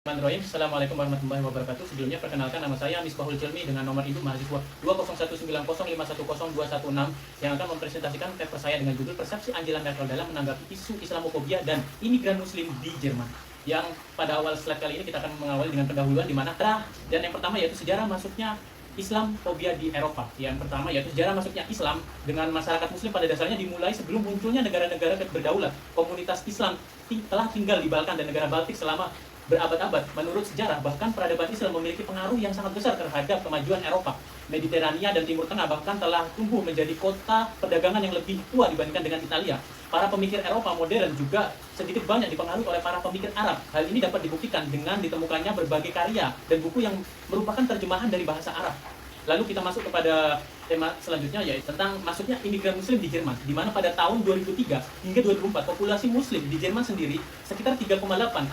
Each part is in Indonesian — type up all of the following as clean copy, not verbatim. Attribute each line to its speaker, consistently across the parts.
Speaker 1: Bismillahirrahmanirrahim. Assalamualaikum warahmatullahi wabarakatuh. Sebelumnya perkenalkan, nama saya Misbahul Cilmi dengan nomor induk mahasiswa 20190510216 yang akan mempresentasikan paper saya dengan judul Persepsi Angela Merkel dalam menanggapi isu Islamophobia dan imigran muslim di Jerman. Yang pada awal slide kali ini kita akan mengawali dengan pendahuluan di mana dan yang pertama yaitu sejarah masuknya Islamophobia di Eropa. Yang pertama yaitu sejarah masuknya Islam dengan masyarakat muslim pada dasarnya dimulai sebelum munculnya negara-negara berdaulat. Komunitas Islam telah tinggal di Balkan dan negara Baltik selama berabad-abad. Menurut sejarah, bahkan peradaban Islam memiliki pengaruh yang sangat besar terhadap kemajuan Eropa. Mediterania dan Timur Tengah bahkan telah tumbuh menjadi kota perdagangan yang lebih tua dibandingkan dengan Italia. Para pemikir Eropa modern juga sedikit banyak dipengaruhi oleh para pemikir Arab. Hal ini dapat dibuktikan dengan ditemukannya berbagai karya dan buku yang merupakan terjemahan dari bahasa Arab. Lalu kita masuk kepada tema selanjutnya yaitu tentang masuknya imigran muslim di Jerman, di mana pada tahun 2003 hingga 2004 populasi muslim di Jerman sendiri sekitar 3,8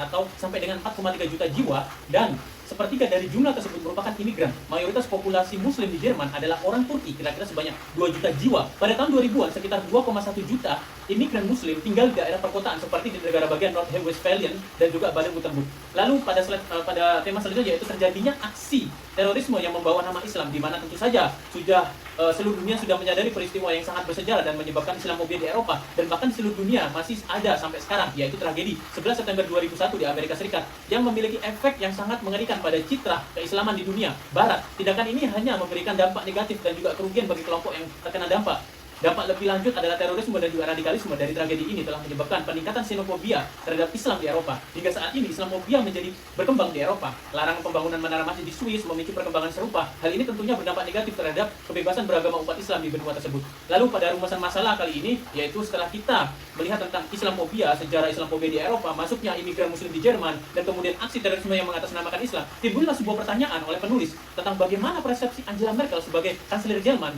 Speaker 1: atau sampai dengan 4,3 juta jiwa, dan sepertiga dari jumlah tersebut merupakan imigran. Mayoritas populasi muslim di Jerman adalah orang Turki, kira-kira sebanyak 2 juta jiwa. Pada tahun 2000-an sekitar 2,1 juta imigran muslim tinggal di daerah perkotaan seperti di negara bagian North Rhine-Westphalia dan juga Baden-Württemberg. Lalu pada tema selanjutnya yaitu terjadinya aksi terorisme yang membawa nama Islam, di mana tentu saja sudah seluruh dunia sudah menyadari peristiwa yang sangat bersejarah dan menyebabkan Islamophobia di Eropa, dan bahkan di seluruh dunia masih ada sampai sekarang, yaitu tragedi 11 September 2001 di Amerika Serikat yang memiliki efek yang sangat mengerikan pada citra keislaman di dunia Barat. Tindakan ini hanya memberikan dampak negatif dan juga kerugian bagi kelompok yang terkena dampak. Dampak lebih lanjut adalah terorisme dan juga radikalisme dari tragedi ini telah menyebabkan peningkatan xenofobia terhadap Islam di Eropa. Hingga saat ini Islamophobia menjadi berkembang di Eropa. Larangan pembangunan menara masjid di Swiss memicu perkembangan serupa. Hal ini tentunya berdampak negatif terhadap kebebasan beragama umat Islam di benua tersebut. Lalu pada rumusan masalah kali ini, yaitu setelah kita melihat tentang Islamophobia, sejarah Islamophobia di Eropa, masuknya imigran muslim di Jerman, dan kemudian aksi terorisme yang mengatasnamakan Islam, timbullah sebuah pertanyaan oleh penulis tentang bagaimana persepsi Angela Merkel sebagai kanselir Jerman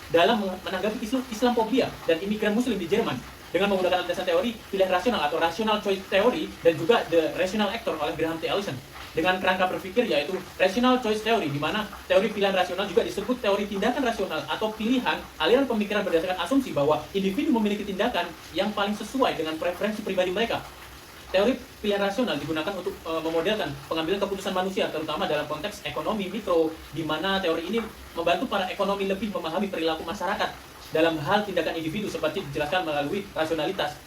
Speaker 1: dalam menanggapi isu Islamophobia dan imigran muslim di Jerman dengan menggunakan landasan teori pilihan rasional atau rational choice theory dan juga the rational actor oleh Graham T. Allison. Dengan kerangka berpikir yaitu rational choice theory, di mana teori pilihan rasional juga disebut teori tindakan rasional atau pilihan aliran pemikiran berdasarkan asumsi bahwa individu memiliki tindakan yang paling sesuai dengan preferensi pribadi mereka. Teori pilihan rasional digunakan untuk memodelkan pengambilan keputusan manusia, terutama dalam konteks ekonomi mikro, di mana teori ini membantu para ekonomi lebih memahami perilaku masyarakat dalam hal tindakan individu seperti dijelaskan melalui rasionalitas,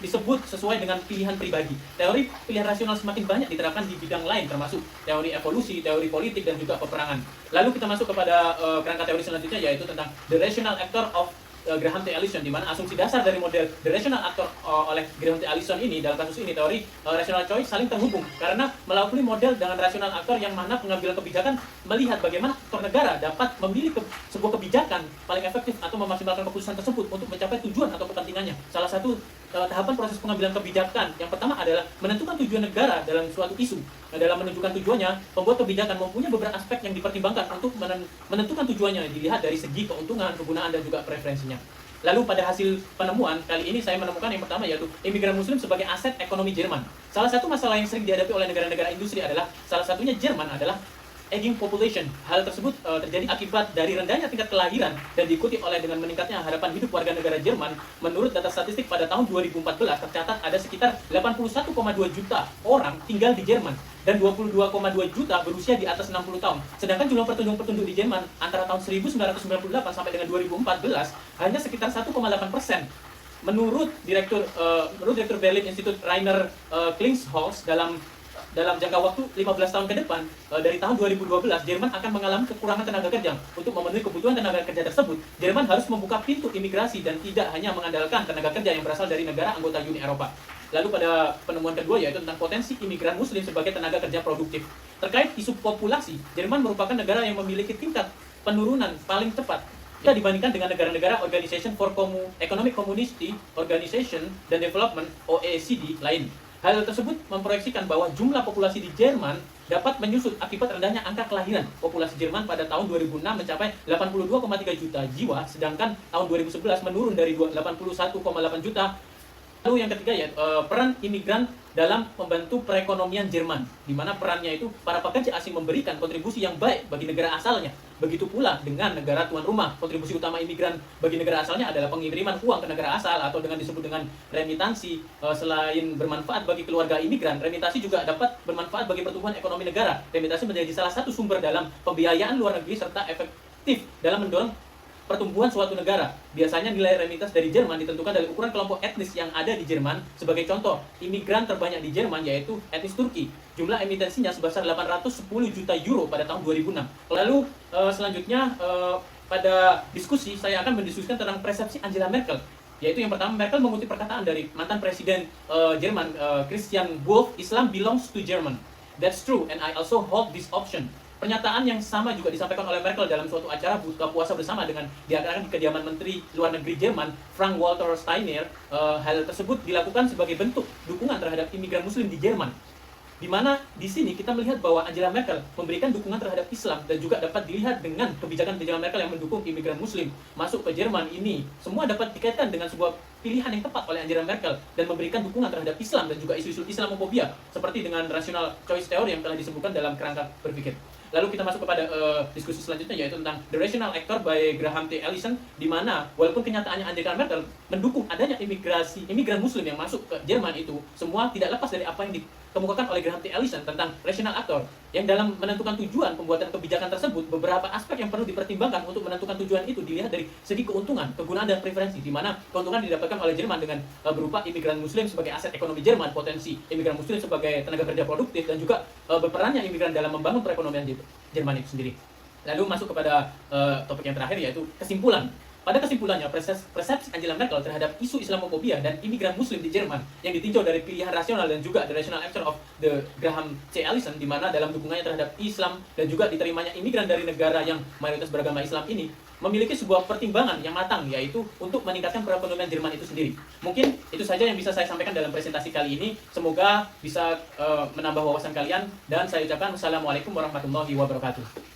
Speaker 1: disebut sesuai dengan pilihan pribadi. Teori pilihan rasional semakin banyak diterapkan di bidang lain, termasuk teori evolusi, teori politik, dan juga peperangan. Lalu kita masuk kepada kerangka teori selanjutnya yaitu tentang the rational actor of Graham T. Allison, di mana asumsi dasar dari model the rational actor oleh Graham T. Allison ini, dalam kasus ini teori rational choice saling terhubung karena melalui model dengan rational actor yang mana pengambilan kebijakan melihat bagaimana aktor negara dapat memilih sebuah kebijakan paling efektif atau memaksimalkan keputusan tersebut untuk mencapai tujuan atau kepentingannya. Salah satu tahapan proses pengambilan kebijakan yang pertama adalah menentukan tujuan negara dalam suatu isu. Dalam menentukan tujuannya, pembuat kebijakan mempunyai beberapa aspek yang dipertimbangkan untuk menentukan tujuannya, dilihat dari segi keuntungan, kegunaan, dan juga preferensinya. Lalu pada hasil penemuan, kali ini saya menemukan yang pertama yaitu imigran muslim sebagai aset ekonomi Jerman. Salah satu masalah yang sering dihadapi oleh negara-negara industri adalah salah satunya Jerman adalah aging population. Hal tersebut terjadi akibat dari rendahnya tingkat kelahiran dan diikuti oleh dengan meningkatnya harapan hidup warga negara Jerman. Menurut data statistik pada tahun 2014 tercatat ada sekitar 81,2 juta orang tinggal di Jerman dan 22,2 juta berusia di atas 60 tahun. Sedangkan jumlah penduduk di Jerman antara tahun 1998 sampai dengan 2014 hanya sekitar 1,8%. Menurut Direktur Berlin Institute Rainer Klinghaus, dalam jangka waktu 15 tahun ke depan, dari tahun 2012, Jerman akan mengalami kekurangan tenaga kerja. Untuk memenuhi kebutuhan tenaga kerja tersebut, Jerman harus membuka pintu imigrasi dan tidak hanya mengandalkan tenaga kerja yang berasal dari negara anggota Uni Eropa. Lalu pada penemuan kedua yaitu tentang potensi imigran muslim sebagai tenaga kerja produktif. Terkait isu populasi, Jerman merupakan negara yang memiliki tingkat penurunan paling cepat jika dibandingkan dengan negara-negara Organization for Economic Community Organization dan Development (OECD) lain. Hal tersebut memproyeksikan bahwa jumlah populasi di Jerman dapat menyusut akibat rendahnya angka kelahiran. Populasi Jerman pada tahun 2006 mencapai 82,3 juta jiwa, sedangkan tahun 2011 menurun dari 81,8 juta. Lalu yang ketiga ya peran imigran dalam membantu perekonomian Jerman, di mana perannya itu para pekerja asing memberikan kontribusi yang baik bagi negara asalnya. Begitu pula dengan negara tuan rumah. Kontribusi utama imigran bagi negara asalnya adalah pengiriman uang ke negara asal atau dengan disebut dengan remitansi. Selain bermanfaat bagi keluarga imigran, remitansi juga dapat bermanfaat bagi pertumbuhan ekonomi negara. Remitansi menjadi salah satu sumber dalam pembiayaan luar negeri serta efektif dalam mendorong pertumbuhan suatu negara. Biasanya nilai remittance dari Jerman ditentukan dari ukuran kelompok etnis yang ada di Jerman. Sebagai contoh, imigran terbanyak di Jerman yaitu etnis Turki. Jumlah emitensinya sebesar 810 juta euro pada tahun 2006. Lalu selanjutnya pada diskusi saya akan mendiskusikan tentang persepsi Angela Merkel. Yaitu yang pertama, Merkel mengutip perkataan dari mantan presiden Jerman Christian Wolff, "Islam belongs to German. That's true and I also hold this option." Pernyataan yang sama juga disampaikan oleh Merkel dalam suatu acara buka puasa bersama dengan diadakan di kediaman Menteri Luar Negeri Jerman, Frank-Walter Steinmeier. Hal tersebut dilakukan sebagai bentuk dukungan terhadap imigran Muslim di Jerman. Di mana di sini kita melihat bahwa Angela Merkel memberikan dukungan terhadap Islam dan juga dapat dilihat dengan kebijakan Angela Merkel yang mendukung imigran Muslim masuk ke Jerman ini. Semua dapat dikaitkan dengan sebuah pilihan yang tepat oleh Angela Merkel dan memberikan dukungan terhadap Islam dan juga isu-isu Islamofobia seperti dengan rational choice theory yang telah disebutkan dalam kerangka berpikir. Lalu kita masuk kepada diskusi selanjutnya, yaitu tentang The Rational Actor by Graham T. Allison, di mana walaupun kenyataannya Angela Merkel mendukung adanya imigran Muslim yang masuk ke Jerman itu, semua tidak lepas dari apa yang dikemukakan oleh Graham T. Allison tentang Rational Actor, yang dalam menentukan tujuan pembuatan kebijakan tersebut, beberapa aspek yang perlu dipertimbangkan untuk menentukan tujuan itu dilihat dari segi keuntungan, kegunaan, dan preferensi, di mana keuntungan didapatkan oleh Jerman dengan berupa imigran Muslim sebagai aset ekonomi Jerman, potensi imigran Muslim sebagai tenaga kerja produktif, dan juga berperannya imigran dalam membangun perekonomian Jerman itu sendiri. Lalu masuk kepada topik yang terakhir, yaitu kesimpulan. Pada kesimpulannya, persepsi Angela Merkel terhadap isu Islamofobia dan imigran Muslim di Jerman yang ditinjau dari pilihan rasional dan juga the rational action of the Graham C. Allison, di mana dalam dukungannya terhadap Islam dan juga diterimanya imigran dari negara yang mayoritas beragama Islam ini memiliki sebuah pertimbangan yang matang, yaitu untuk meningkatkan perekonomian Jerman itu sendiri. Mungkin itu saja yang bisa saya sampaikan dalam presentasi kali ini. Semoga bisa menambah wawasan kalian, dan saya ucapkan wassalamualaikum warahmatullahi wabarakatuh.